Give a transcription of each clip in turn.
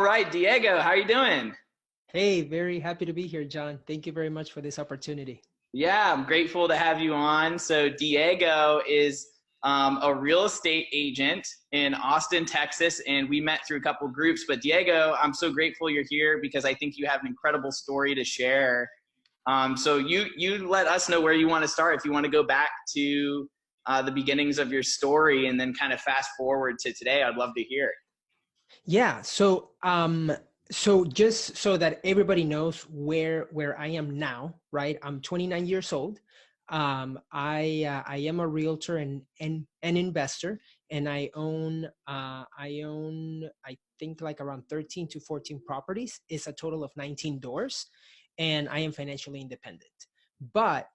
right, Diego, how are you doing? Hey, very happy to be here, John. Thank you very much for this opportunity. Yeah, I'm grateful to have you on. So Diego is a real estate agent in Austin, Texas, and we met through a couple groups. But Diego, I'm so grateful you're here because I think you have an incredible story to share. So you let us know where you want to start. If you want to go back to the beginnings of your story and then kind of fast forward to today, I'd love to hear. Yeah, so just so that everybody knows where I am now, right? I'm 29 years old. I am a realtor and an investor, and I think like around 13 to 14 properties. It's a total of 19 doors, and I am financially independent. But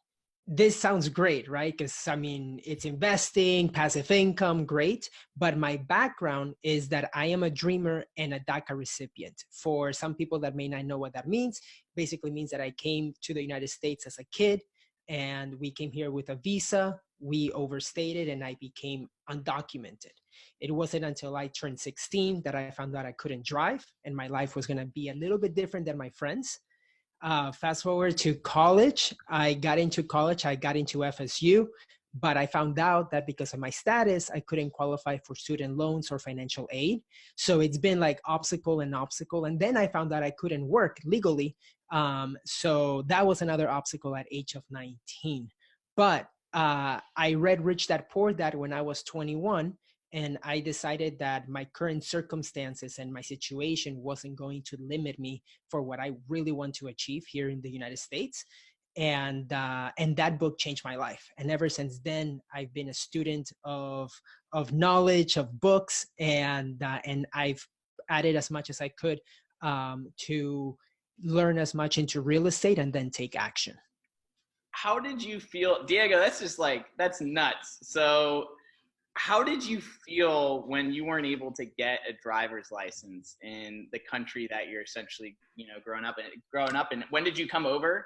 this sounds great, right? Because I mean, it's investing, passive income, great. But my background is that I am a dreamer and a DACA recipient. For some people that may not know what that means, basically means that I came to the United States as a kid and we came here with a visa. We overstayed it and I became undocumented. It wasn't until I turned 16 that I found out I couldn't drive and my life was going to be a little bit different than my friends. Fast forward to college, I got into FSU, but I found out that because of my status, I couldn't qualify for student loans or financial aid. So it's been like obstacle and obstacle. And then I found out I couldn't work legally. So that was another obstacle at age of 19. But I read Rich Dad Poor Dad when I was 21. And I decided that my current circumstances and my situation wasn't going to limit me for what I really want to achieve here in the United States. And that book changed my life. And ever since then, I've been a student of knowledge, of books, and I've added as much as I could to learn as much into real estate and then take action. How did you feel, Diego? That's just like that's nuts. So how did you feel when you weren't able to get a driver's license in the country that you're essentially, growing up in? When did you come over?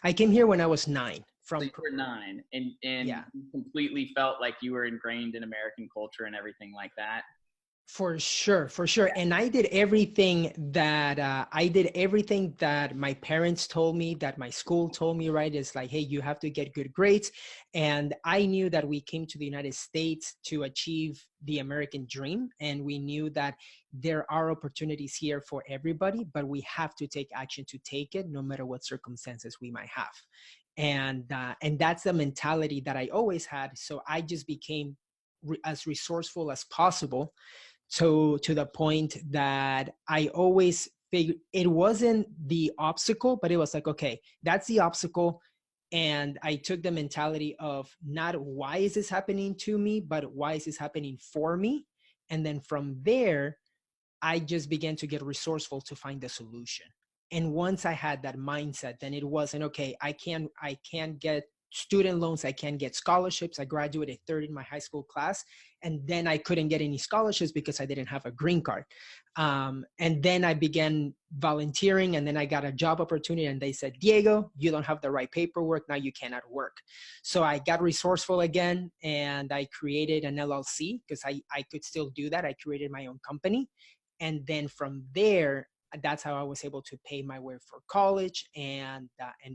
I came here when I was 9 So from, you were 9 and yeah. you completely felt like you were ingrained in American culture and everything like that. For sure, for sure. And I did everything that my parents told me, that my school told me, right? It's like, hey, you have to get good grades. And I knew that we came to the United States to achieve the American dream. And we knew that there are opportunities here for everybody, but we have to take action to take it, no matter what circumstances we might have. And that's the mentality that I always had. So I just became as resourceful as possible, so to the point that I always figured it wasn't the obstacle, but it was like, okay, that's the obstacle. And I took the mentality of not why is this happening to me, but why is this happening for me? And then from there, I just began to get resourceful to find the solution. And once I had that mindset, then it wasn't okay. I can't get student loans. I can't get scholarships. I graduated third in my high school class, and then I couldn't get any scholarships because I didn't have a green card. And then I began volunteering, and then I got a job opportunity, and they said, Diego, you don't have the right paperwork. Now you cannot work. So I got resourceful again, and I created an LLC because I could still do that. I created my own company. And then from there, that's how I was able to pay my way for college and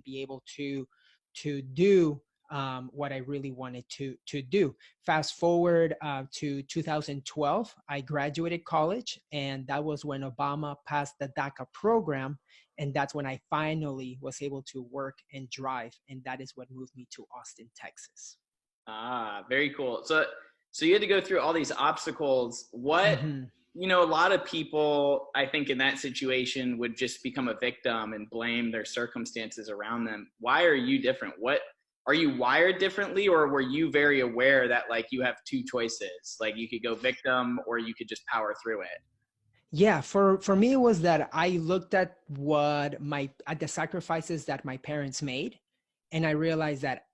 be able to do what I really wanted to do. Fast forward to 2012, I graduated college, and that was when Obama passed the DACA program, and that's when I finally was able to work and drive, and that is what moved me to Austin, Texas. Ah, very cool. So you had to go through all these obstacles. Mm-hmm. A lot of people, I think, in that situation would just become a victim and blame their circumstances around them. Why are you different? What are you wired differently, or were you very aware that like you have two choices? Like you could go victim or you could just power through it. Yeah, for me it was that I looked at at the sacrifices that my parents made, and I realized that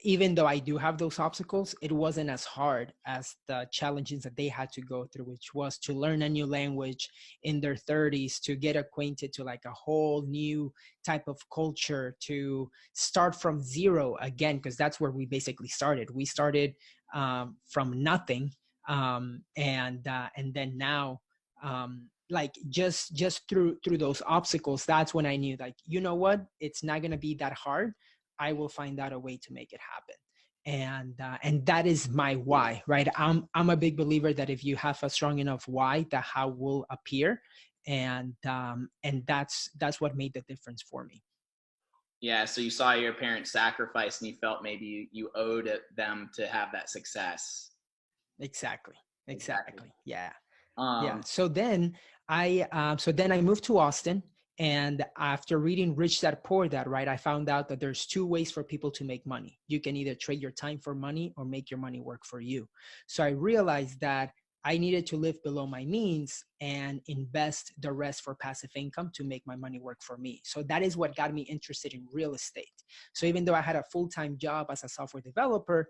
even though I do have those obstacles, it wasn't as hard as the challenges that they had to go through, which was to learn a new language in their 30s, to get acquainted to like a whole new type of culture, to start from zero again, because that's where we basically started. We started from nothing, and then now, like just through those obstacles, that's when I knew, like, you know what, it's not going to be that hard. I will find out a way to make it happen. And that is my why, right? I'm a big believer that if you have a strong enough why, the how will appear. And that's what made the difference for me. Yeah, so you saw your parents sacrifice and you felt maybe you owed it them to have that success. Exactly. Exactly. Yeah. Yeah. Um, So then I moved to Austin, and after reading Rich Dad Poor Dad, right, I found out that there's two ways for people to make money. You can either trade your time for money or make your money work for you. So I realized that I needed to live below my means and invest the rest for passive income to make my money work for me. So that is what got me interested in real estate. So even though I had a full-time job as a software developer,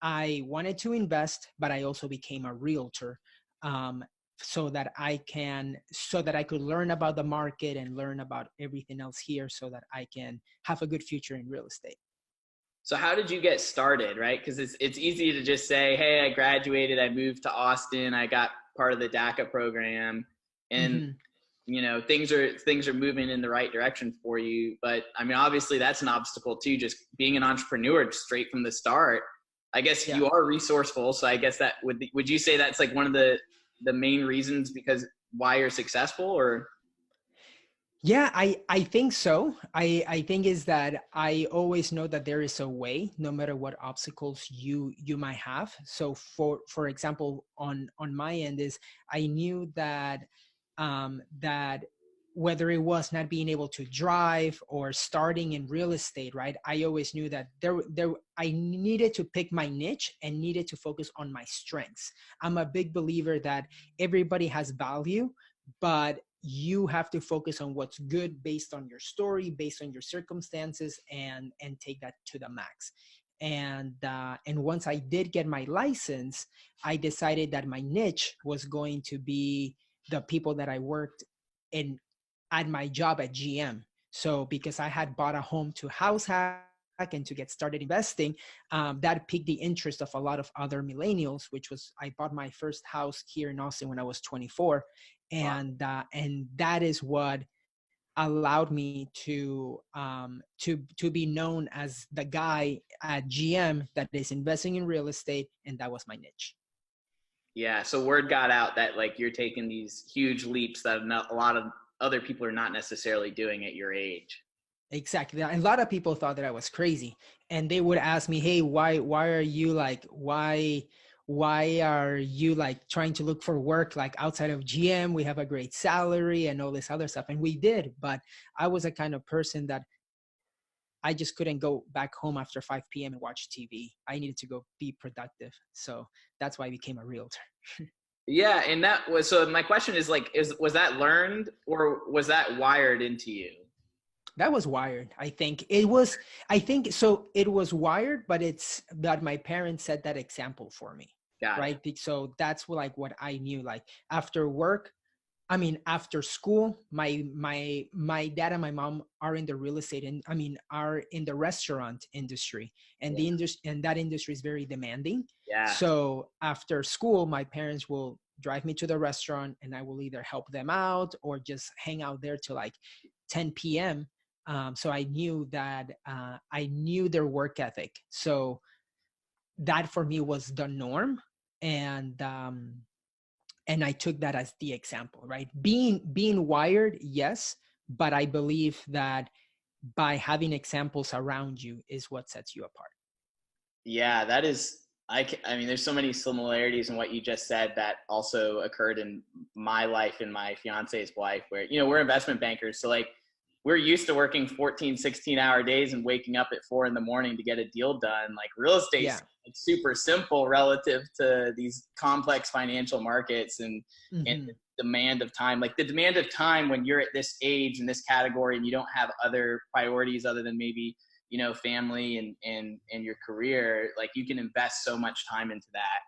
I wanted to invest, but I also became a realtor, um, so that I could learn about the market and learn about everything else here, so that I can have a good future in real estate. so how did you get started, right? Because it's easy to just say, hey, I graduated, I moved to Austin, I got part of the DACA program, and Mm-hmm. things are moving in the right direction for you. But I mean, obviously that's an obstacle too, just being an entrepreneur straight from the start. I guess Yeah. you are resourceful, so I guess that would you say that's like one of the main reasons because why you're successful? Or Yeah, I think so. I think is that I always know that there is a way, no matter what obstacles you might have. So for example, on my end is, I knew that that whether it was not being able to drive or starting in real estate, right? I always knew that there I needed to pick my niche and needed to focus on my strengths. I'm a big believer that everybody has value, but you have to focus on what's good based on your story, based on your circumstances, and take that to the max. And once I did get my license, I decided that my niche was going to be the people that I worked in at my job at GM. So because I had bought a home to house hack and to get started investing, that piqued the interest of a lot of other millennials, which was, I bought my first house here in Austin when I was 24. And that is what allowed me to be known as the guy at GM that is investing in real estate, and that was my niche. yeah, so word got out that like you're taking these huge leaps that a lot of other people are not necessarily doing at your age. Exactly. And a lot of people thought that I was crazy, and they would ask me, "Hey, why are you like why are you like trying to look for work like outside of GM? We have a great salary and all this other stuff." And we did, but I was a kind of person that I just couldn't go back home after 5 p.m. and watch TV. I needed to go be productive. So that's why I became a realtor. Yeah, and that was so my question is like was that learned or was that wired into you? That was wired. I think so. It was wired, but it's that my parents set that example for me, Got it. right? So that's like what I knew. Like after work, I mean, after school, my dad and my mom are in the real estate, and are in the restaurant industry, and Yeah. that industry is very demanding. Yeah. So after school, my parents will drive me to the restaurant, and I will either help them out or just hang out there till like 10 p.m. So I knew their work ethic. So that for me was the norm, and I took that as the example, right? Being wired, yes, but I believe that by having examples around you is what sets you apart. Yeah, that is I mean there's so many similarities in what you just said that also occurred in my life and my fiance's life where we're investment bankers, so like we're used to working 14, 16-hour days and waking up at 4 a.m. to get a deal done. Like real estate's Yeah. like super simple relative to these complex financial markets and Hmm. the demand of time. Like the demand of time when you're at this age in this category and you don't have other priorities other than maybe family and your career, like you can invest so much time into that.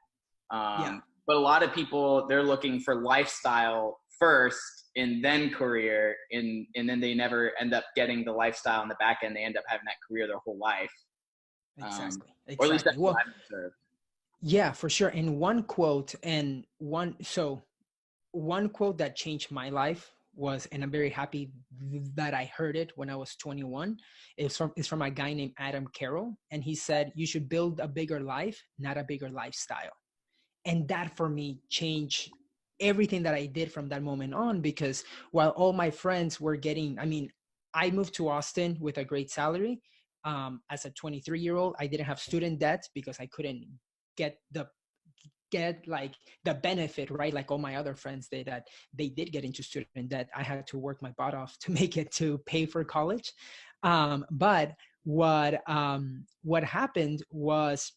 Yeah. But a lot of people, they're looking for lifestyle first and then career, and then they never end up getting the lifestyle in the back end. They end up having that career their whole life. um, Exactly. or at least Exactly. that's what Well, I've observed. yeah, for sure. And one quote and one so one quote that changed my life was, and I'm very happy that I heard it when I was 21. It's from a guy named Adam Carroll. And he said, you should build a bigger life, not a bigger lifestyle. And that for me changed everything that I did from that moment on, because while all my friends were getting, I mean, I moved to Austin with a great salary. As a 23-year-old, I didn't have student debt because I couldn't get like the benefit, right? Like all my other friends did, that they did get into student debt. I had to work my butt off to make it to pay for college. But what happened was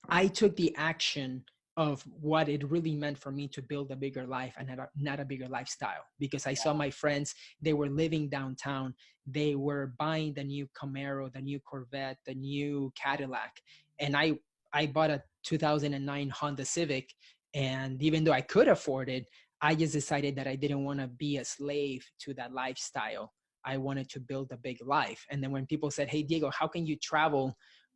I took the action of what it really meant for me to build a bigger life and not a bigger lifestyle, because I saw my friends, they were living downtown. They were buying the new Camaro, the new Corvette, the new Cadillac. And I bought a 2009 Honda Civic. And even though I could afford it, I just decided that I didn't want to be a slave to that lifestyle. I wanted to build a big life. And then when people said, hey, Diego, how can you travel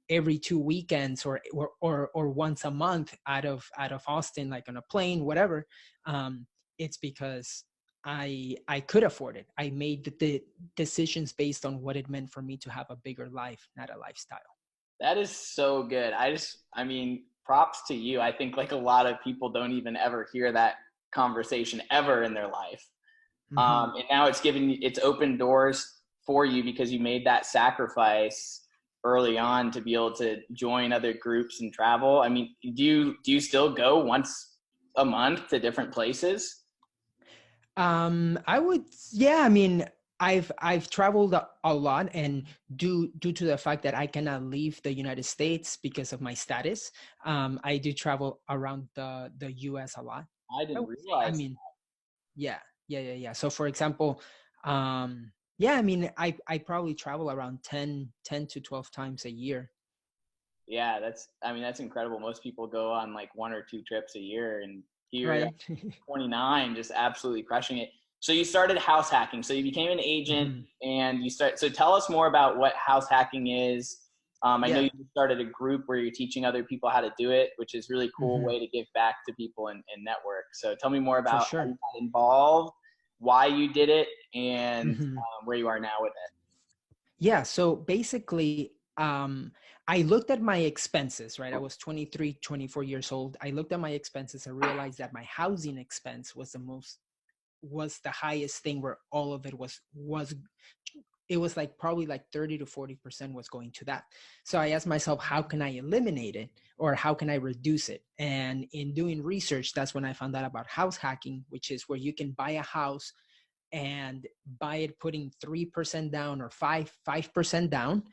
every 2 weekends or once a month out of Austin, like on a plane, whatever? It's because I could afford it. I made the decisions based on what it meant for me to have a bigger life, not a lifestyle. That is so good. I mean, props to you. I think like a lot of people don't even ever hear that conversation ever in their life. Mm-hmm. And now it's opened doors for you because you made that sacrifice early on to be able to join other groups and travel. I mean, do you still go once a month to different places? I would, yeah, I mean, I've traveled a lot, and due to the fact that I cannot leave the United States because of my status, I do travel around the US a lot. I I didn't would say, I realize. mean, yeah. So for example, yeah, I mean, I probably travel around 10 to 12 times a year. Yeah, that's incredible. Most people go on like 1 or 2 trips a year, and here Right. 29, just absolutely crushing it. So you started house hacking. So you became an agent, Mhm. and so tell us more about what house hacking is. I know Yeah. you started a group where you're teaching other people how to do it, which is really cool Hmm. way to give back to people and network. So tell me more For about how you sure. got involved, why you did it, and Hmm. where you are now with it. Yeah. So basically, I looked at my expenses, right? I was 23, 24 years old. I looked at my expenses and realized that my housing expense was the highest thing, where all of it was it was like probably like 30 to 40% was going to that. So I asked myself, how can I eliminate it, or how can I reduce it? And in doing research, that's when I found out about house hacking, which is where you can buy a house and buy it putting 3% down or 5% down,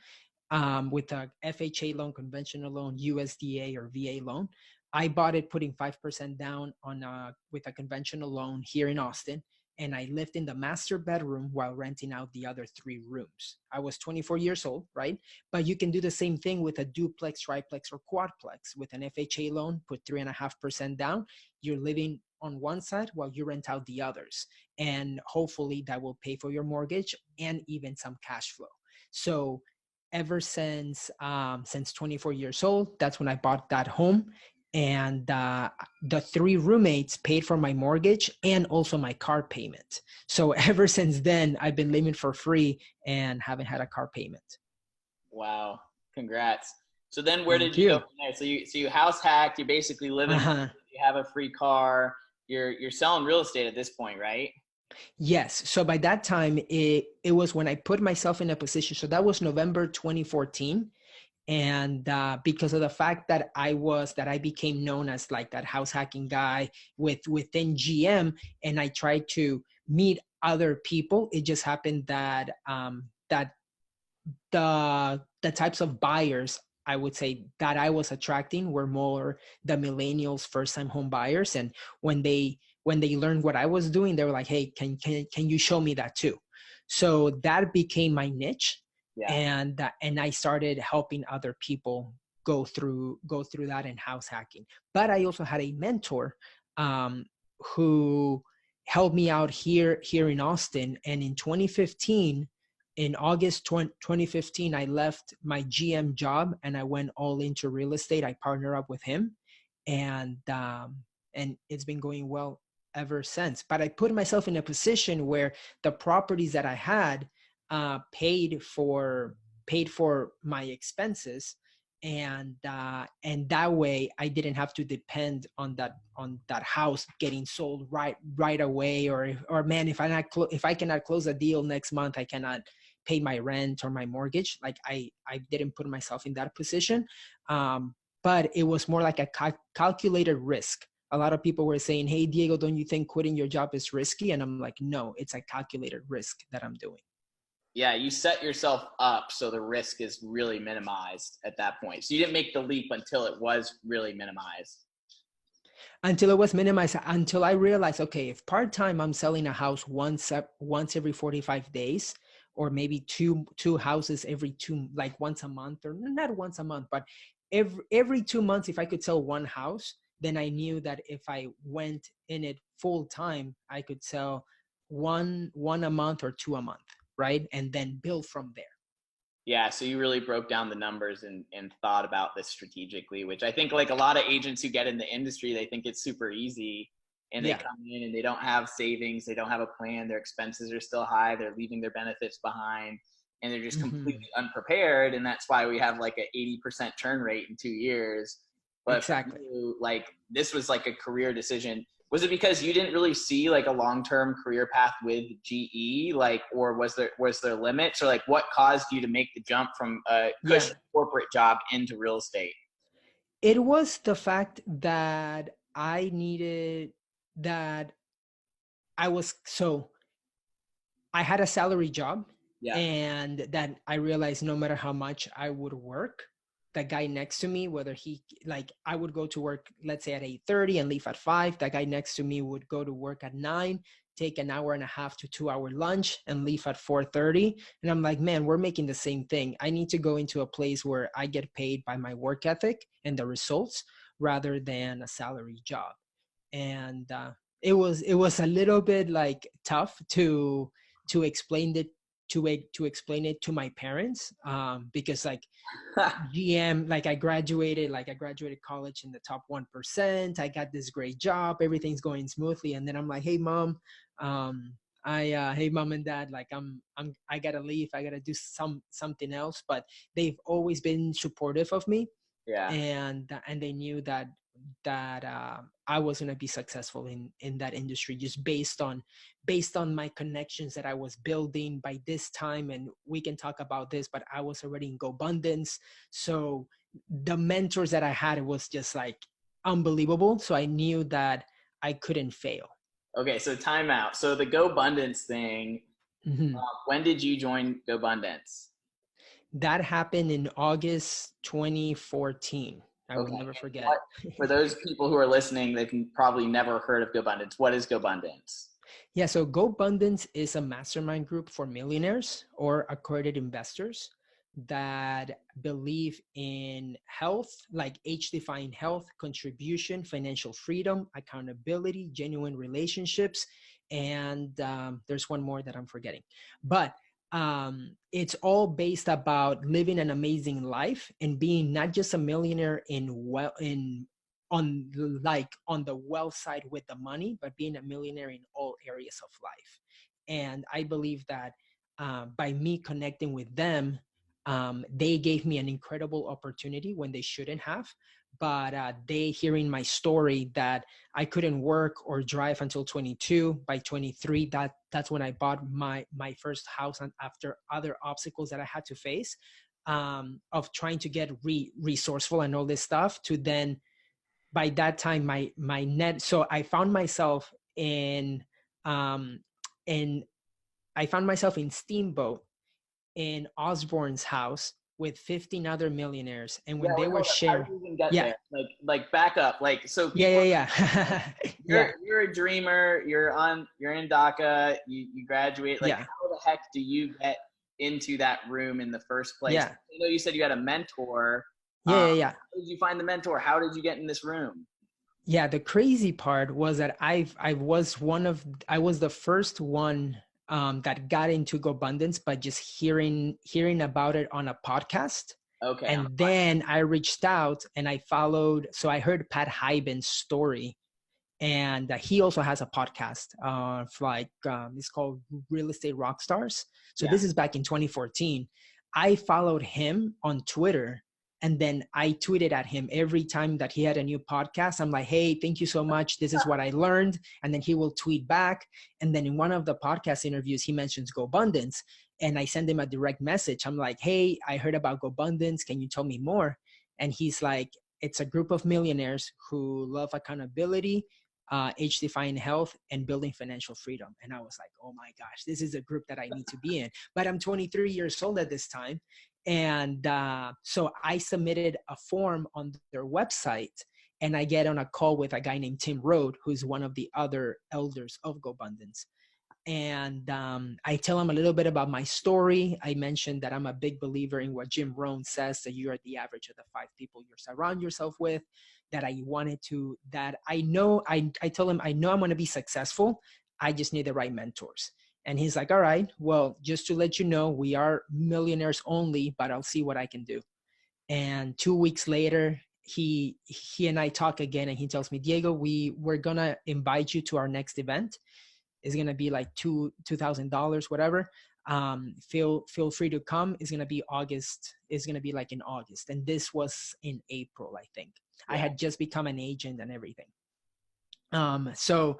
with a FHA loan, conventional loan, USDA or VA loan. I bought it putting 5% down on with a conventional loan here in Austin, and I lived in the master bedroom while renting out the other 3 rooms. I was 24 years old, right? But you can do the same thing with a duplex, triplex, or quadplex. With an FHA loan, put 3.5% down. You're living on one side while you rent out the others, and hopefully that will pay for your mortgage and even some cash flow. So ever since 24 years old, that's when I bought that home. And the 3 roommates paid for my mortgage and also my car payment. So ever since then, I've been living for free and haven't had a car payment. Wow, congrats. So then where did Thank you go you. from there? So you house hacked, you're basically living, Uh-huh. you have a free car, you're selling real estate at this point, right? Yes. So by that time, it was when I put myself in a position. So that was November 2014. And because of the fact that I became known as like that house hacking guy within GM, and I tried to meet other people, it just happened that that the types of buyers, I would say, that I was attracting were more the millennials, first time home buyers. And when they learned what I was doing, they were like, hey, can you show me that too? So that became my niche. Yeah. And I started helping other people go through that in house hacking. But I also had a mentor, who helped me out here in Austin. And in 2015, in August 2015, I left my GM job and I went all into real estate. I partnered up with him, and it's been going well ever since. But I put myself in a position where the properties that I had paid for my expenses, and that way I didn't have to depend on that house getting sold right away, or man, if I cannot close a deal next month, I cannot pay my rent or my mortgage. Like I didn't put myself in that position, but it was more like a calculated risk. A lot of people were saying, hey Diego, don't you think quitting your job is risky? And I'm like, no, it's a calculated risk that I'm doing. Yeah, you set yourself up so the risk is really minimized at that point. So you didn't make the leap until it was really minimized. Until it was minimized, until I realized, okay, if part-time I'm selling a house once every 45 days, or maybe two houses every like once a month, or not once a month, but every 2 months, if I could sell one house, then I knew that if I went in it full time, I could sell one a month or two a month, right? And then build from there. Yeah, so you really broke down the numbers and thought about this strategically, which I think like a lot of agents who get in the industry, they think it's super easy, and they come in and they don't have savings, they don't have a plan, their expenses are still high, they're leaving their benefits behind, and they're just completely unprepared. And that's why we have like an 80% churn rate in 2 years. But Exactly. for you, like this was like a career decision. Was it because you didn't really see like a long-term career path with GE, like, or was there limits, or like what caused you to make the jump from a cushy corporate job into real estate? It was the fact that I needed that I had a salary job, Yeah. and that I realized no matter how much I would work, the guy next to me, whether I would go to work, let's say at 8:30 and leave at 5, that guy next to me would go to work at 9, take an hour and a half to 2 hour lunch and leave at 4:30. And I'm like, man, we're making the same thing. I need to go into a place where I get paid by my work ethic and the results rather than a salary job. And it was a little bit like tough to explain it to explain it to my parents, because like GM, like I graduated college in the top 1%. I got this great job, everything's going smoothly, and then I'm like, hey mom, hey mom and dad, like I gotta leave, I gotta do something else. But they've always been supportive of me, Yeah. and they knew that I was going to be successful in that industry, just based on my connections that I was building by this time. And we can talk about this, but I was already in GoBundance, so the mentors that I had, it was just like unbelievable. So I knew that I couldn't fail. Okay, so time out. So the GoBundance thing, when did you join GoBundance? That happened in August 2014. I will never forget. For those people who are listening, they've probably never heard of GoBundance. What is GoBundance? Yeah, so GoBundance is a mastermind group for millionaires or accredited investors that believe in health, like age-defying health, contribution, financial freedom, accountability, genuine relationships, and there's one more that I'm forgetting. But it's all based about living an amazing life and being not just a millionaire on the wealth side with the money, but being a millionaire in all areas of life. And I believe that by me connecting with them, they gave me an incredible opportunity when they shouldn't have. But they hearing my story that I couldn't work or drive until 22. By 23, that's when I bought my first house, and after other obstacles that I had to face, of trying to get resourceful and all this stuff, to then by that time my net, so I found myself in Steamboat in Osborne's house with 15 other millionaires, and when they were sharing, how did you even get there? Like back up, like, so people, you're a dreamer, you're in DACA, you graduate, like how the heck do you get into that room in the first place? I know you said you had a mentor. How did you find the mentor? How did you get in this room? Yeah, the crazy part was that I was the first one that got into GoBundance by just hearing about it on a podcast. Okay. And then I reached out and I followed. So I heard Pat Hyben's story, And he also has a podcast it's called Real Estate Rockstars. So Yeah. this is back in 2014. I followed him on Twitter, and then I tweeted at him every time that he had a new podcast. I'm like, hey, thank you so much. This is what I learned. And then he will tweet back. And then in one of the podcast interviews, he mentions GoBundance. And I send him a direct message. I'm like, hey, I heard about GoBundance. Can you tell me more? And he's like, it's a group of millionaires who love accountability, age-defying health, and building financial freedom. And I was like, oh my gosh, this is a group that I need to be in. But I'm 23 years old at this time. And so I submitted a form on their website, and I get on a call with a guy named Tim Rode, who's one of the other elders of GoBundance. And I tell him a little bit about my story. I mentioned that I'm a big believer in what Jim Rohn says, that you are the average of the 5 people you surround yourself with, that I told him, I know I'm going to be successful. I just need the right mentors. And he's like, all right, well, just to let you know, we are millionaires only, but I'll see what I can do. And 2 weeks later, he and I talk again, and he tells me, Diego, we're going to invite you to our next event. It's going to be like $2,000, whatever. Feel free to come. It's going to be August. It's going to be like in August. And this was in April, I think. Yeah. I had just become an agent and everything. So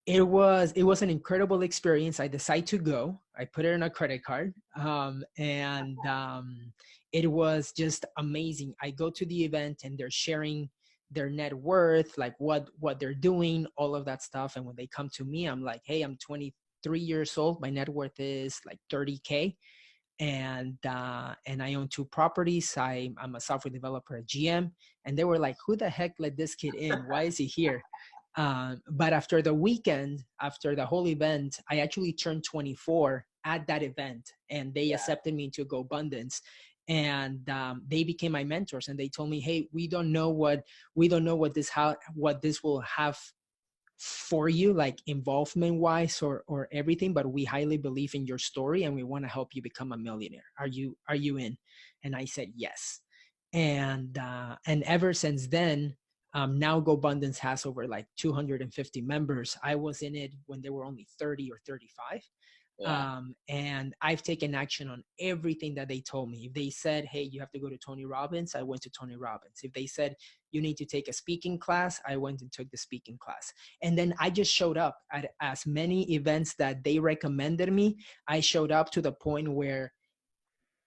it was an incredible experience. I decided to go. I put it on a credit card. It was just amazing. I go to the event, and they're sharing their net worth, like what they're doing, all of that stuff. And when they come to me, I'm like, hey, I'm 23 years old. My net worth is like 30K. And I own 2 properties. I'm a software developer at GM. And they were like, who the heck let this kid in? Why is he here? But after the weekend, after the whole event, I actually turned 24 at that event, and they accepted me into GoBundance. And they became my mentors, and they told me, hey, we don't know what this will have for you, like involvement wise or everything, but we highly believe in your story, and we want to help you become a millionaire. Are you in? And I said yes. And ever since then, now GoBundance has over like 250 members. I was in it when there were only 30 or 35. Yeah. And I've taken action on everything that they told me. If they said, hey, you have to go to Tony Robbins, I went to Tony Robbins. If they said you need to take a speaking class, I went and took the speaking class. And then I just showed up at as many events that they recommended me. I showed up to the point where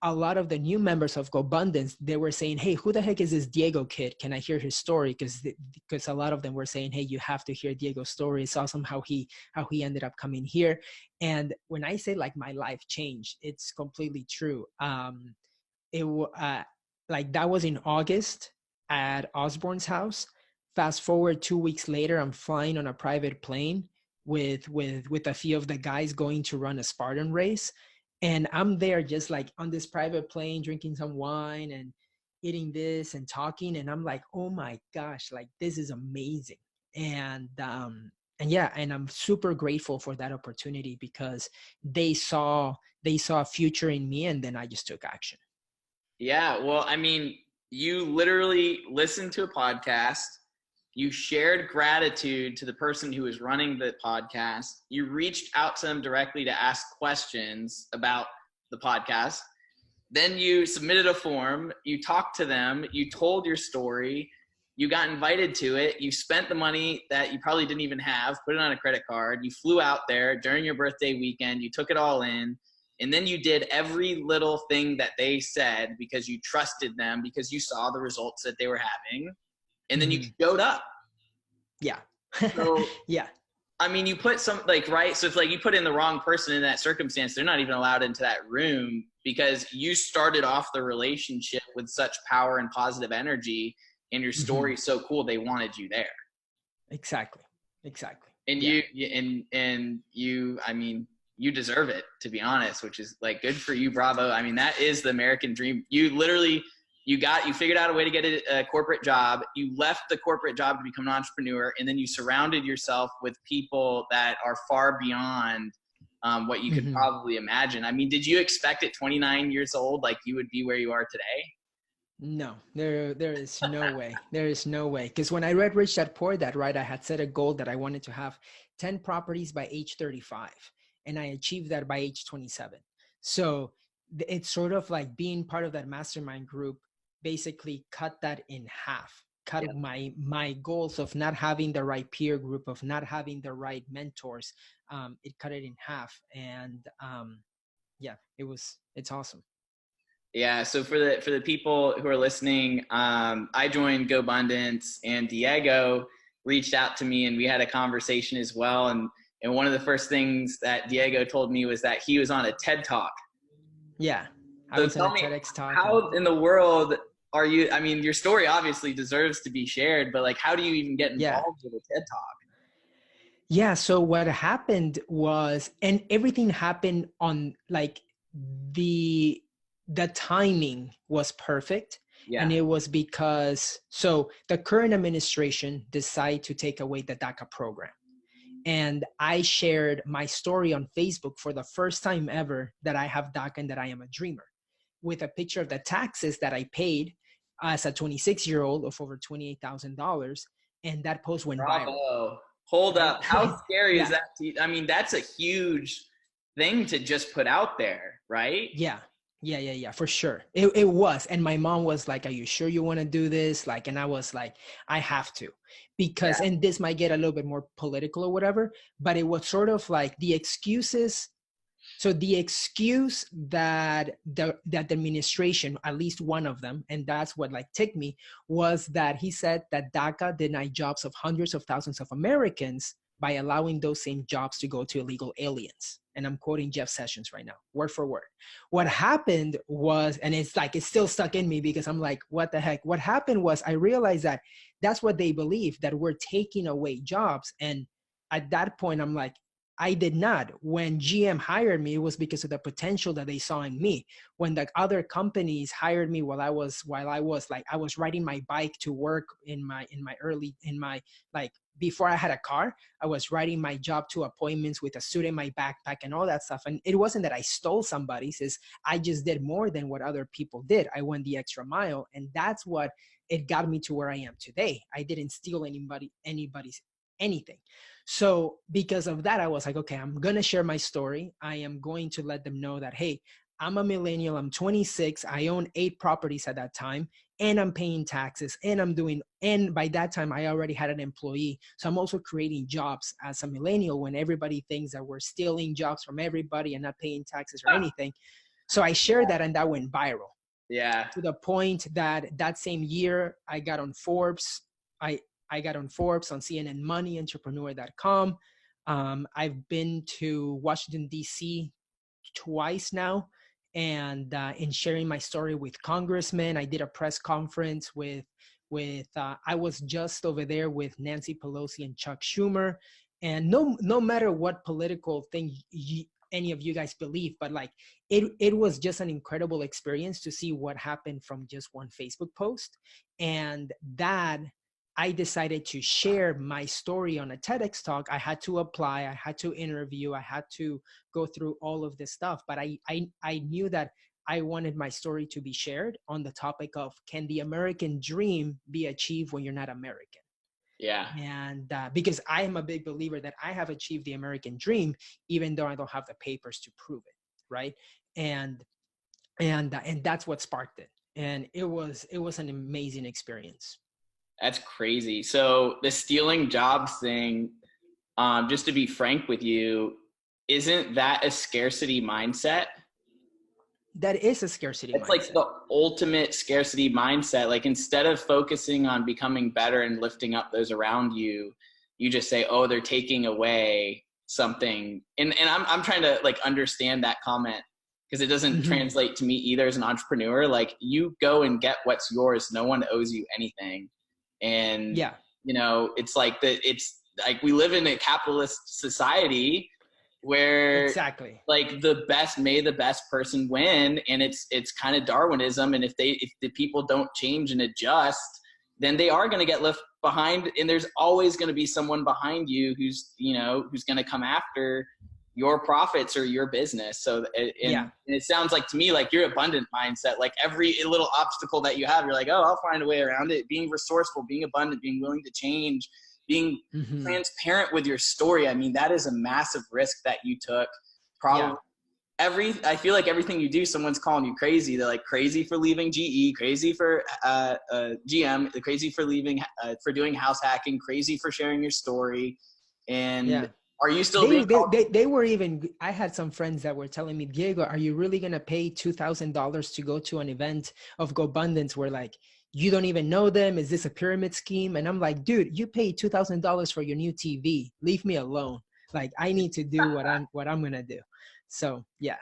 a lot of the new members of GoBundance, they were saying, hey, who the heck is this Diego kid? Can I hear his story? Because a lot of them were saying, hey, you have to hear Diego's story. It's awesome how he ended up coming here. And when I say like my life changed, it's completely true. Like that was in August at Osborne's house. Fast forward 2 weeks later, I'm flying on a private plane with a few of the guys going to run a Spartan race. And I'm there just like on this private plane, drinking some wine and eating this and talking. And I'm like, oh my gosh, like this is amazing. And yeah, and I'm super grateful for that opportunity, because they saw a future in me, and then I just took action. Yeah. Well, I mean, you literally listened to a podcast. You shared gratitude to the person who was running the podcast. You reached out to them directly to ask questions about the podcast. Then you submitted a form. You talked to them. You told your story. You got invited to it. You spent the money that you probably didn't even have, put it on a credit card. You flew out there during your birthday weekend. You took it all in. And then you did every little thing that they said because you trusted them, because you saw the results that they were having. And then you showed up. Yeah. So, yeah. I mean, you put some right. So if like you put in the wrong person in that circumstance, they're not even allowed into that room, because you started off the relationship with such power and positive energy, and your story is so cool. They wanted you there. Exactly. And you, I mean, you deserve it, to be honest, which is like good for you. Bravo. I mean, that is the American dream. You literally, you figured out a way to get a corporate job. You left the corporate job to become an entrepreneur, and then you surrounded yourself with people that are far beyond what you could probably imagine. I mean, did you expect at 29 years old, like you would be where you are today? No, there is no way. There is no way. Because when I read Rich Dad Poor Dad, right, I had set a goal that I wanted to have 10 properties by age 35, and I achieved that by age 27. So it's sort of like being part of that mastermind group basically cut that in half. Yeah. Cut my goals of not having the right peer group, of not having the right mentors. It cut it in half, and yeah, it's awesome. Yeah. So for the people who are listening, I joined GoBundance, and Diego reached out to me, and we had a conversation as well. And one of the first things that Diego told me was that he was on a TED Talk. Yeah, I So was in a tell me, TEDx talk. how in the world are you? I mean, your story obviously deserves to be shared, but like, how do you even get Yeah. involved with a TED Talk? Yeah. So what happened was, and everything happened on like the the timing was perfect. And Yeah. it was because so the current administration decided to take away the DACA program. And I shared my story on Facebook for the first time ever that I have DACA and that I am a dreamer, with a picture of the taxes that I paid as a 26-year-old of over $28,000. And that post went viral, Bravo. Hold right? up. How scary is Yeah. that to you? I mean, that's a huge thing to just put out there, right? Yeah. Yeah, for sure. It was. And my mom was like, are you sure you want to do this? Like, and I was like, I have to, because, Yeah. and this might get a little bit more political or whatever, but it was sort of like the excuses. So the excuse that that the administration, at least one of them, and that's what like ticked me, was that he said that DACA denied jobs of hundreds of thousands of Americans by allowing those same jobs to go to illegal aliens. And I'm quoting Jeff Sessions right now, word for word. What happened was, and it's like it's still stuck in me because I'm like, what the heck? What happened was I realized that that's what they believe, that we're taking away jobs. And at that point, I'm like, I did not. When GM hired me, it was because of the potential that they saw in me. When the other companies hired me while I was like, I was riding my bike to work in my like before I had a car, I was riding my job to appointments with a suit in my backpack and all that stuff. And it wasn't that I stole somebody's, is I just did more than what other people did. I went the extra mile, and that's what it got me to where I am today. I didn't steal anybody's anything. So because of that, I was like, okay, I'm going to share my story. I am going to let them know that, hey, I'm a millennial. I'm 26. I own 8 properties at that time, and I'm paying taxes, and by that time I already had an employee. So I'm also creating jobs as a millennial when everybody thinks that we're stealing jobs from everybody and not paying taxes or anything. So I shared that, and that went viral. Yeah. To the point that that same year I got on Forbes. I got on Forbes, on CNN Money, entrepreneur.com. I've been to Washington, D.C. twice now, and in sharing my story with congressmen. I did a press conference with I was just over there with Nancy Pelosi and Chuck Schumer. And no matter what political thing any of you guys believe, but like it was just an incredible experience to see what happened from just one Facebook post. And that I decided to share my story on a TEDx talk. I had to apply, I had to interview, I had to go through all of this stuff. But I knew that I wanted my story to be shared on the topic of, can the American dream be achieved when you're not American? Yeah. And because I am a big believer that I have achieved the American dream, even though I don't have the papers to prove it, right? And that's what sparked it. And it was an amazing experience. That's crazy. So the stealing jobs thing, just to be frank with you, isn't that a scarcity mindset? That is a scarcity It's mindset. like the ultimate scarcity mindset. Like, instead of focusing on becoming better and lifting up those around you, you just say, oh, they're taking away something. And I'm trying to like understand that comment, because it doesn't translate to me either as an entrepreneur. Like, you go and get what's yours. No one owes you anything. And, yeah, you know, it's like it's like we live in a capitalist society where exactly, like the best person win. And it's kind of Darwinism. And if the people don't change and adjust, then they are going to get left behind. And there's always going to be someone behind you who's going to come after your profits or your business. So, and it sounds like to me, like your abundant mindset, like every little obstacle that you have, you're like, oh, I'll find a way around it. Being resourceful, being abundant, being willing to change, being transparent with your story. I mean, that is a massive risk that you took. Probably I feel like everything you do, someone's calling you crazy. They're like crazy for leaving GE, crazy for GM, crazy for leaving, for doing house hacking, crazy for sharing your story. And are you still being called? They were even, I had some friends that were telling me, Diego, are you really going to pay $2,000 to go to an event of GoBundance where like, you don't even know them? Is this a pyramid scheme? And I'm like, dude, you paid $2,000 for your new TV. Leave me alone. Like I need to do what I'm going to do. So yeah.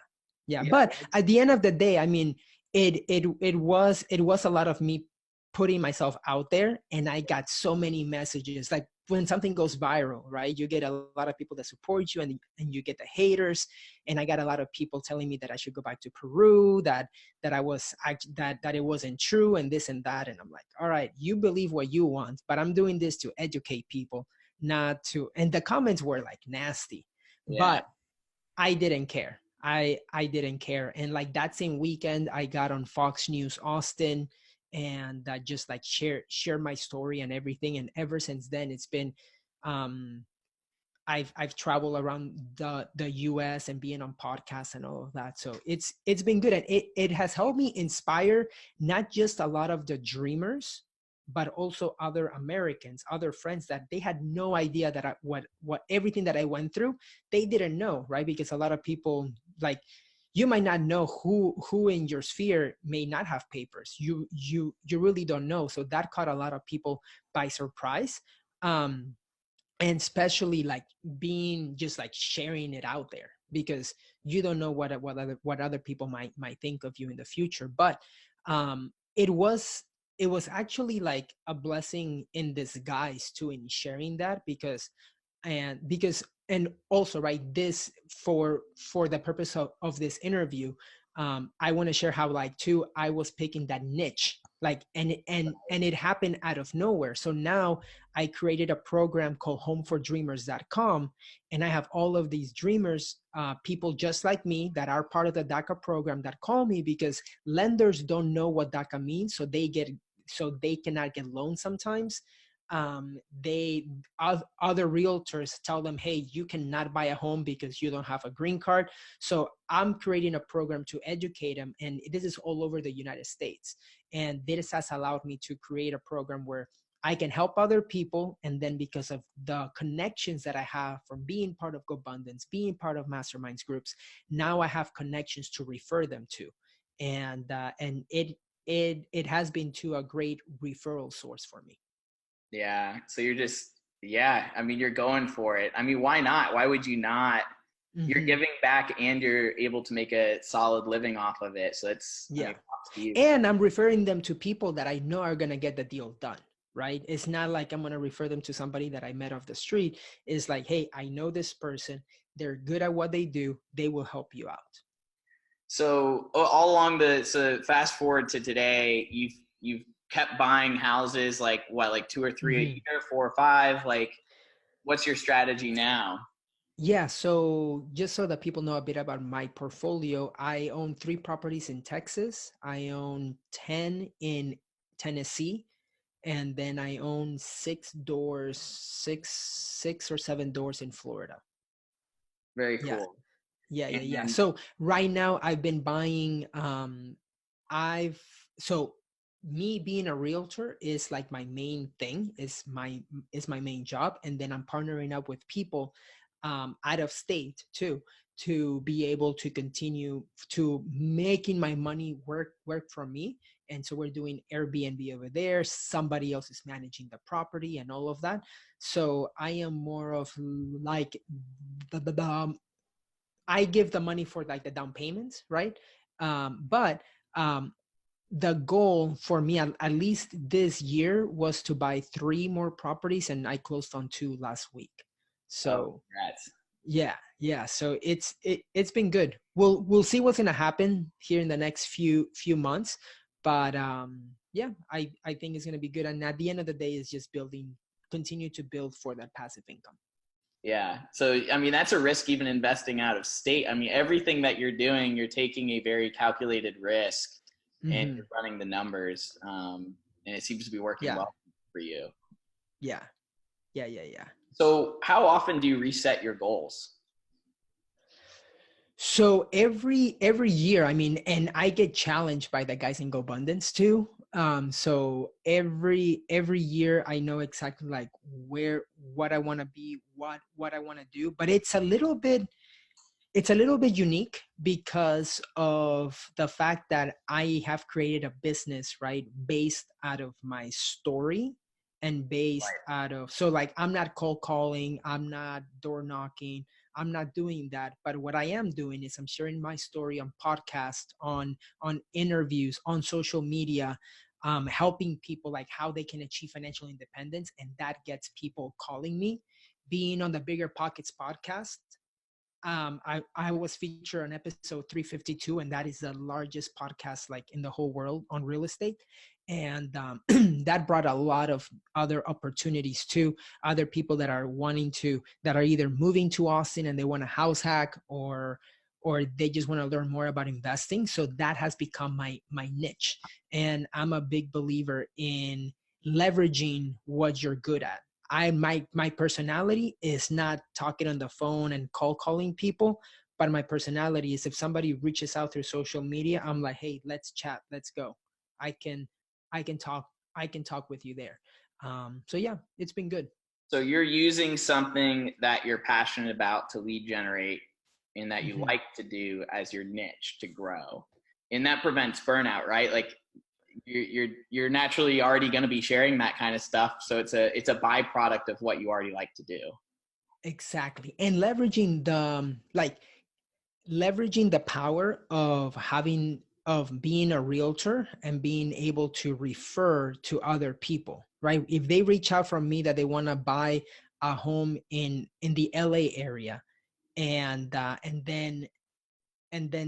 But at the end of the day, I mean, it was a lot of me putting myself out there, and I got so many messages. Like when something goes viral, right? You get a lot of people that support you, and you get the haters. And I got a lot of people telling me that I should go back to Peru, that it wasn't true, and this and that. And I'm like, all right, you believe what you want, but I'm doing this to educate people, not to. And the comments were like nasty, but I didn't care. I didn't care. And like that same weekend, I got on Fox News Austin, and just like share my story and everything. And ever since then, it's been, I've traveled around the US and being on podcasts and all of that. So it's been good. And it has helped me inspire not just a lot of the dreamers, but also other Americans, other friends that they had no idea that what everything that I went through, they didn't know, right? Because a lot of people, like, you might not know who in your sphere may not have papers. You really don't know. So that caught a lot of people by surprise. And especially like being just like sharing it out there, because you don't know what other people might think of you in the future. But it was actually like a blessing in disguise too, in sharing that, because and also, right, this for the purpose of this interview, I want to share how like too I was picking that niche, like, and it happened out of nowhere. So now I created a program called homefordreamers.com, and I have all of these dreamers, people just like me that are part of the DACA program, that call me because lenders don't know what DACA means, so they cannot get loans sometimes. Other realtors tell them, hey, you cannot buy a home because you don't have a green card. So I'm creating a program to educate them, and this is all over the United States. And this has allowed me to create a program where I can help other people. And then because of the connections that I have from being part of GoBundance, being part of masterminds groups, now I have connections to refer them to. And it has been to a great referral source for me. Yeah. So you're just, I mean, you're going for it. I mean, why not? Why would you not? You're giving back and you're able to make a solid living off of it. So it's, I mean, props to you. And I'm referring them to people that I know are going to get the deal done, right? It's not like I'm going to refer them to somebody that I met off the street. It's like, hey, I know this person. They're good at what they do. They will help you out. So all along so fast forward to today, you've kept buying houses, like what, like 2 or 3 a year, 4 or 5? Like, what's your strategy now? Yeah, so just so that people know a bit about my portfolio, I own 3 properties in Texas. I own 10 in Tennessee, and then I own 6 or 7 doors in Florida. Very cool. Yeah. So right now I've been buying, so me being a realtor is like my main thing, is my main job. And then I'm partnering up with people out of state too, to be able to continue to making my money work for me. And so we're doing Airbnb over there. Somebody else is managing the property and all of that. So I am more of like I give the money for like the down payments, right? But the goal for me, at least this year, was to buy 3 more properties, and I closed on 2 last week. So yeah. So it's been good. We'll see what's gonna happen here in the next few months, but yeah, I think it's gonna be good. And at the end of the day, it's just continue to build for that passive income. Yeah. So, I mean, that's a risk even investing out of state. I mean, everything that you're doing, you're taking a very calculated risk and Hmm. you're running the numbers. And it seems to be working Yeah. well for you. Yeah. Yeah. Yeah. Yeah. So, how often do you reset your goals? So every year, I mean, and I get challenged by the guys in GoBundance too. So every year I know exactly like what I want to be, what I want to do, but it's a little bit unique because of the fact that I have created a business, right, based out of my story and based Right. out of, so like I'm not cold calling, I'm not door knocking, I'm not doing that. But what I am doing is I'm sharing my story on podcasts, on interviews, on social media, helping people like how they can achieve financial independence, and that gets people calling me. Being on the Bigger Pockets podcast, I was featured on episode 352, and that is the largest podcast like in the whole world on real estate. And that brought a lot of other opportunities to other people that are that are either moving to Austin and they want a house hack, or they just want to learn more about investing. So that has become my niche. And I'm a big believer in leveraging what you're good at. My personality is not talking on the phone and calling people, but my personality is if somebody reaches out through social media, I'm like, hey, let's chat, let's go. I can I can talk with you there. So yeah, it's been good. So, you're using something that you're passionate about to lead generate and that you Hmm. like to do as your niche to grow. And that prevents burnout, right? Like, you're naturally already going to be sharing that kind of stuff, so it's a byproduct of what you already like to do. Exactly. And leveraging leveraging the power of being a realtor and being able to refer to other people, right? If they reach out from me that they want to buy a home in the LA area, and then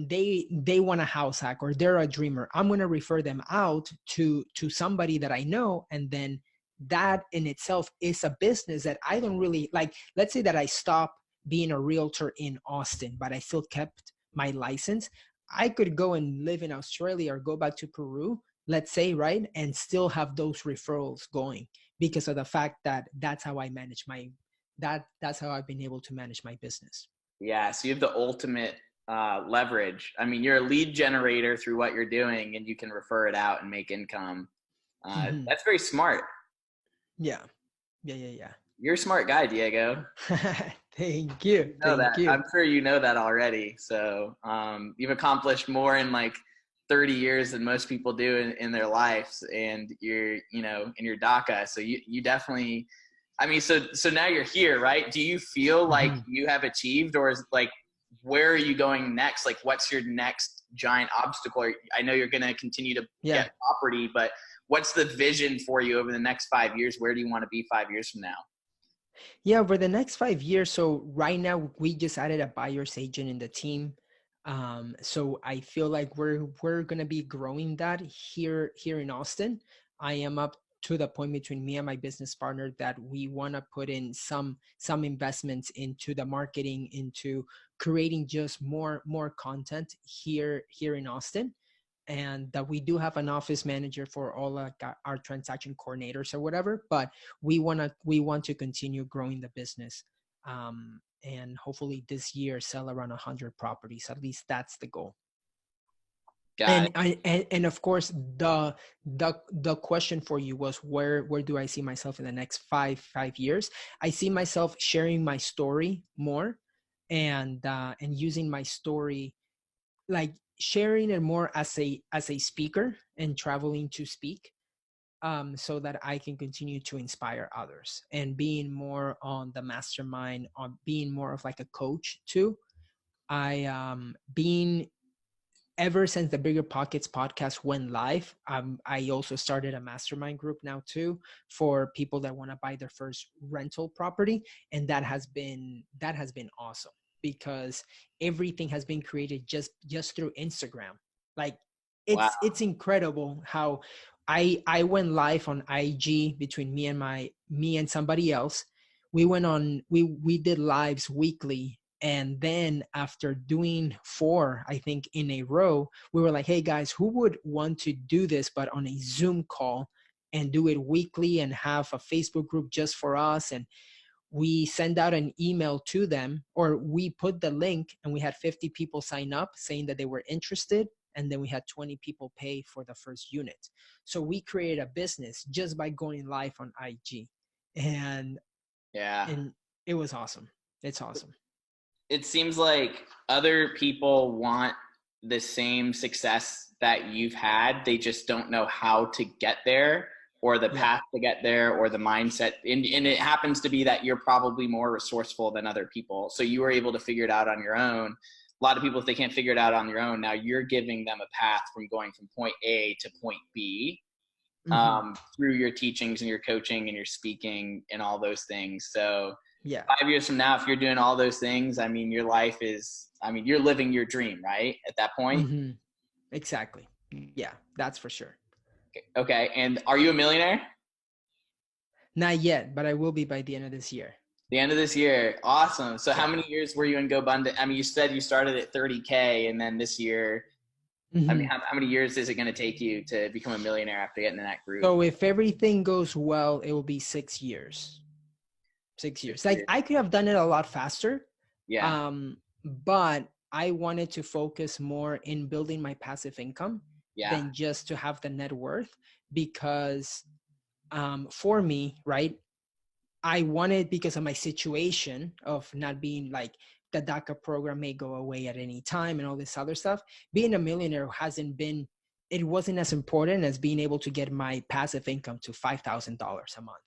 they want a house hack, or they're a dreamer, I'm going to refer them out to somebody that I know. And then that in itself is a business that I don't really like. Let's say that I stop being a realtor in Austin, but I still kept my license. I could go and live in Australia or go back to Peru, let's say, right, and still have those referrals going, because of the fact that that's how I manage that's how I've been able to manage my business. Yeah, so you have the ultimate leverage. I mean, you're a lead generator through what you're doing, and you can refer it out and make income. Mhm. That's very smart. Yeah. Yeah, yeah, You're a smart guy, Diego. yeah. Thank you. You know Thank that. you. I'm sure you know that already. So you've accomplished more in like 30 years than most people do in their lives, and you're, in your DACA. So you definitely. I mean, so now you're here, right? Do you feel like Mhm. you have achieved, or is like, where are you going next? Like, what's your next giant obstacle? I know you're going to continue to Yeah. get property, but what's the vision for you over the next 5 years? Where do you want to be 5 years from now? Yeah, over the next 5 years. So right now we just added a buyer's agent in the team. So I feel like we're gonna be growing that here in Austin. I am up to the point between me and my business partner that we want to put in some investments into the marketing, into creating just more content here in Austin. And that we do have an office manager for all our transaction coordinators or whatever, but we want to continue growing the business, and hopefully this year sell around 100 properties. At least that's the goal. Got it. And of course the question for you was where do I see myself in the next five years. I see myself sharing my story more, and using my story, like sharing it more as a speaker and traveling to speak, so that I can continue to inspire others, and being more on the mastermind, on being more of like a coach too. I being Ever since the Bigger Pockets podcast went live, I also started a mastermind group now too, for people that want to buy their first rental property. And that has been awesome, because everything has been created just through Instagram. Like Wow. it's incredible how I went live on IG between me and somebody else. we went on, we did lives weekly. And then after doing 4, I think in a row, we were like, hey guys, who would want to do this, but on a Zoom call and do it weekly and have a Facebook group just for us? And we send out an email to them, or we put the link, and we had 50 people sign up saying that they were interested. And then we had 20 people pay for the first unit. So we created a business just by going live on IG. And Yeah. and it was awesome. It's awesome. It seems like other people want the same success that you've had. They just don't know how to get there, or the path to get there, or the mindset. And it happens to be that you're probably more resourceful than other people. So you were able to figure it out on your own. A lot of people, if they can't figure it out on their own, now you're giving them a path from going from point A to point B, through your teachings and your coaching and your speaking and all those things. So 5 years from now, if you're doing all those things, I mean, your life is, I mean, you're living your dream, right? At that point. Exactly. Yeah, that's for sure. Okay. And are you a millionaire? Not yet, but I will be by the end of this year. The end of this year. Awesome. So how many years were you in GoBundant? I mean, you said you started at 30K, and then this year, I mean, how many years is it going to take you to become a millionaire after getting in that group? So if everything goes well, it will be 6 years. 6 years. Like I could have done it a lot faster. Yeah. But I wanted to focus more in building my passive income than just to have the net worth, because for me, right, I wanted, because of my situation of not being like, the DACA program may go away at any time and all this other stuff. Being a millionaire it wasn't as important as being able to get my passive income to $5,000 a month.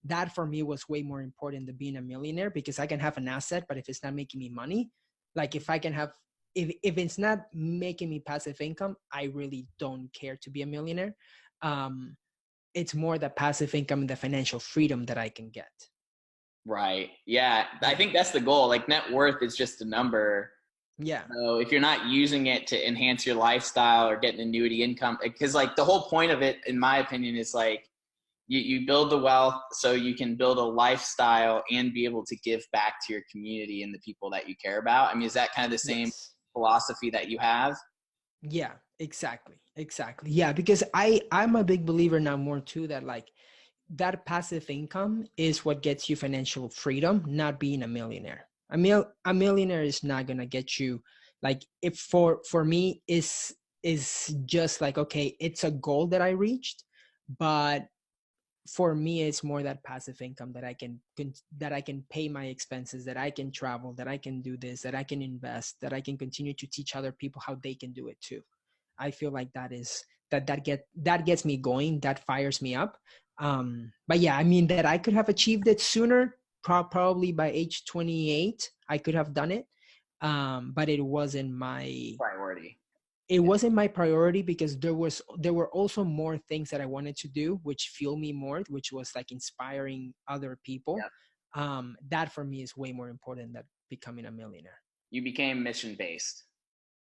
That for me was way more important than being a millionaire, because I can have an asset, but if it's not making me money, like if it's not making me passive income, I really don't care to be a millionaire. It's more the passive income and the financial freedom that I can get. Right. Yeah. I think that's the goal. Like, net worth is just a number. Yeah. So if you're not using it to enhance your lifestyle or get an annuity income, because like the whole point of it, in my opinion, is like you build the wealth so you can build a lifestyle and be able to give back to your community and the people that you care about. I mean, is that kind of the same philosophy that you have? Yeah, exactly. Yeah, because I'm a big believer now more too, that like that passive income is what gets you financial freedom, not being a millionaire. A millionaire is not gonna get you, like, if for me is just like, okay, it's a goal that I reached, but for me it's more that passive income that I can pay my expenses, that I can travel, that I can do this, that I can invest, that I can continue to teach other people how they can do it too. I feel like that gets me going, that fires me up. But yeah, I mean, that I could have achieved it sooner, probably by age 28, I could have done it. But it wasn't my priority. It wasn't my priority, because there were also more things that I wanted to do, which fuel me more, which was like inspiring other people. That for me is way more important than becoming a millionaire. You became mission-based.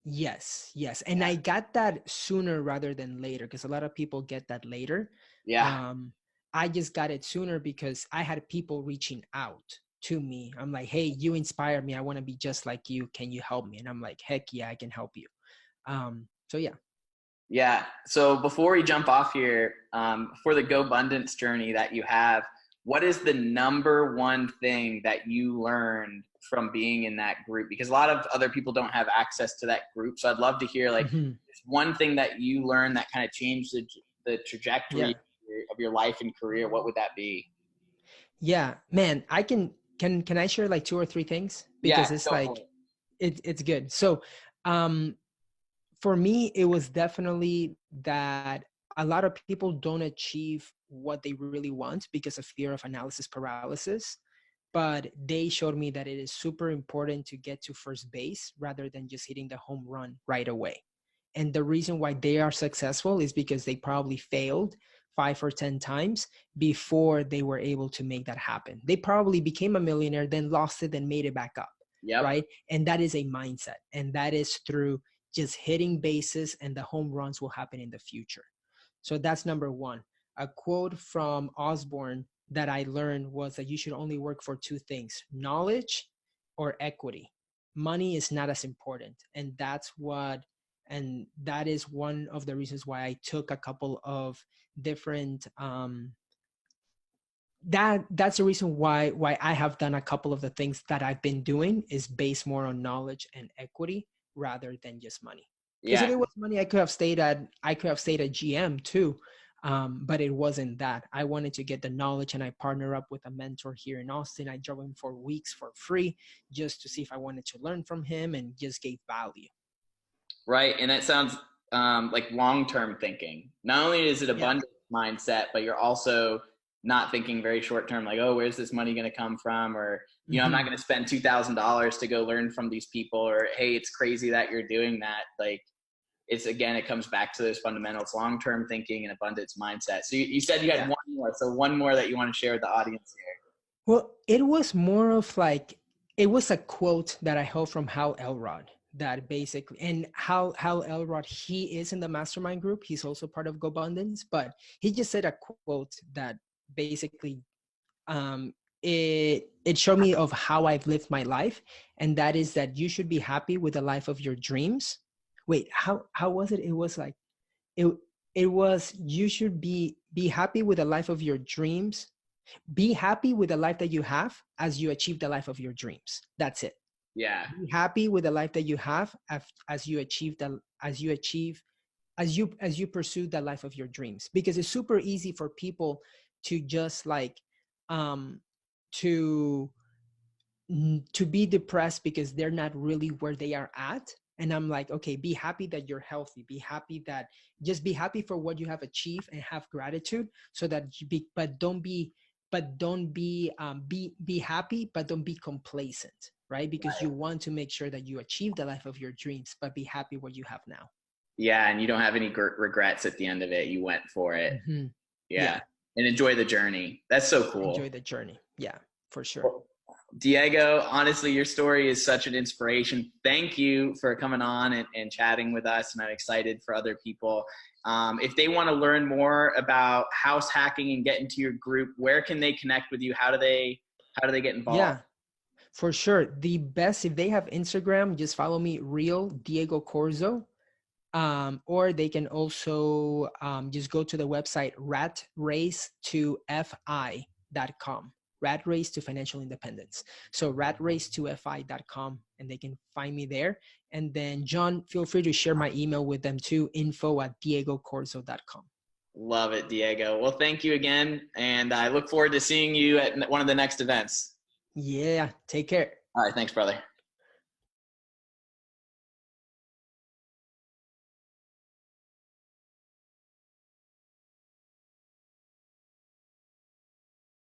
Yes. And I got that sooner rather than later, because a lot of people get that later. I just got it sooner because I had people reaching out to me. I'm like, hey, you inspired me. I want to be just like you. Can you help me? And I'm like, heck yeah, I can help you. So yeah. Yeah. So before we jump off here, for the GoBundance journey that you have, what is the number one thing that you learned from being in that group? Because a lot of other people don't have access to that group. So I'd love to hear, like, one thing that you learned that kind of changed the trajectory of your life and career. What would that be? Yeah, man, can I share like 2 or 3 things? Because it's like, it's good. So, for me, it was definitely that a lot of people don't achieve what they really want because of fear of analysis paralysis. But they showed me that it is super important to get to first base rather than just hitting the home run right away. And the reason why they are successful is because they probably failed 5 or 10 times before they were able to make that happen. They probably became a millionaire, then lost it, then made it back up. Right? And that is a mindset. And that is through just hitting bases, and the home runs will happen in the future. So that's number one. A quote from Osborne that I learned was that you should only work for two things: knowledge or equity. Money is not as important. And that is one of the reasons why I took a couple of different, that's the reason why I have done a couple of the things that I've been doing is based more on knowledge and equity rather than just money. Because if Yeah. it was money, I could have stayed at GM too. But it wasn't that. I wanted to get the knowledge, and I partner up with a mentor here in Austin. I drove him for weeks for free just to see if I wanted to learn from him, and just gave value. Right. And that sounds like long-term thinking. Not only is it abundant mindset, but you're also not thinking very short-term, like, oh, where's this money going to come from? Or, you know, I'm not going to spend $2,000 to go learn from these people, or, hey, it's crazy that you're doing that. Like, it's, again, it comes back to those fundamentals, long-term thinking and abundance mindset. So you said you had one more. So one more that you want to share with the audience here. Well, it was more of like, it was a quote that I heard from Hal Elrod, that basically, and Hal Elrod, he is in the mastermind group. He's also part of GoBundance, but he just said a quote that basically, it showed me of how I've lived my life. And that is that you should be happy with the life of your dreams. Wait, how was it? It was like, it was, you should be happy with the life of your dreams. Be happy with the life that you have as you achieve the life of your dreams. That's it. Yeah. Be happy with the life that you have as you pursue the life of your dreams. Because it's super easy for people to just like, to be depressed because they're not really where they are at. And I'm like, okay, be happy that you're healthy. Be happy for what you have achieved, and have gratitude, so that be happy, but don't be complacent, right? Because you want to make sure that you achieve the life of your dreams, but be happy what you have now. Yeah. And you don't have any regrets at the end of it. You went for it. Mm-hmm. Yeah. And enjoy the journey. That's so cool. Enjoy the journey. Yeah, for sure. Diego, honestly, your story is such an inspiration. Thank you for coming on and chatting with us. And I'm excited for other people. If they want to learn more about house hacking and get into your group, where can they connect with you? How do they get involved? Yeah, for sure. The best, if they have Instagram, just follow me, Real Diego Corzo. Or they can also just go to the website ratrace2fi.com. Rat Race to Financial Independence. So ratrace2fi.com, and they can find me there. And then John, feel free to share my email with them too, info@diegocorzo.com. Love it, Diego. Well, thank you again. And I look forward to seeing you at one of the next events. Yeah, take care. All right. Thanks, brother.